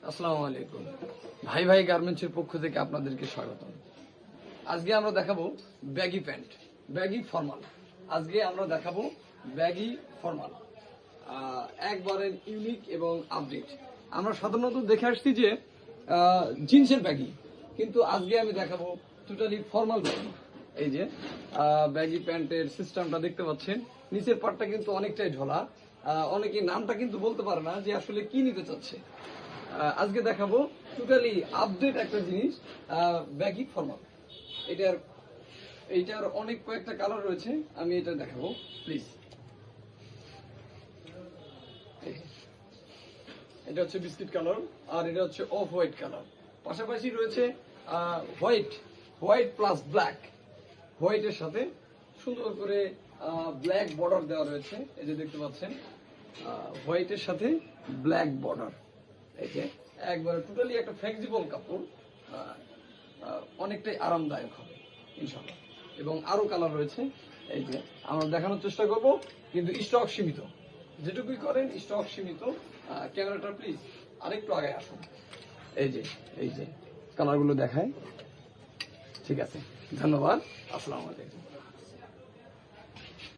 আসসালামু আলাইকুম। ভাই ভাই গার্মেন্টসের পক্ষ থেকে আপনাদেরকে স্বাগতম। আজকে আমরা দেখাবো ব্যাগি প্যান্ট, ব্যাগি ফর্মাল। আজকে আমরা দেখাবো ব্যাগি ফর্মাল, একবারে ইউনিক এবং আপডেট। আমরা সাধারণত দেখে আসছি যে জিন্সের ব্যাগি, কিন্তু আজকে আমি দেখাবো টোটালি ফর্মাল ব্যাগি। এই যে ব্যাগি প্যান্টের সিস্টেমটা দেখতে পাচ্ছেন, নিচের পাটটা কিন্তু অনেকটাই ঢোলা। অনেকে নামটা কিন্তু বলতে পারে না যে আসলে কি নিতে চাচ্ছে। আজকে দেখাবো টোটালি আপডেট একটা জিনিস, ব্যাগি ফর্মাল। এইটার অনেক কয়েকটা কালার রয়েছে, আমি এটা দেখাবো প্লিজ। এটা হচ্ছে বিস্কিট কালার, আর এটা হচ্ছে অফ হোয়াইট কালার। পাশাপাশি রয়েছে হোয়াইট, হোয়াইট প্লাস ব্ল্যাক। হোয়াইটের সাথে সুন্দর করে ব্ল্যাক বর্ডার দেওয়া রয়েছে, এই যে দেখতে পাচ্ছেন, হোয়াইটের সাথে ব্ল্যাক বর্ডার। এই যে একবার টোটালি একটা ফ্লেক্সিবল কাপড়, অনেকটাই আরামদায়ক হবে ইনশাআল্লাহ। এবং আরো কালার রয়েছে, এই যে আমরা দেখানোর চেষ্টা করব, কিন্তু স্টক সীমিত। যেটুকুই করেন স্টক সীমিত। ক্যামেরাটা প্লিজ আরেকটু আগে আসুন। এই যে কালারগুলো দেখায়। ঠিক আছে, ধন্যবাদ। আসসালামু আলাইকুম।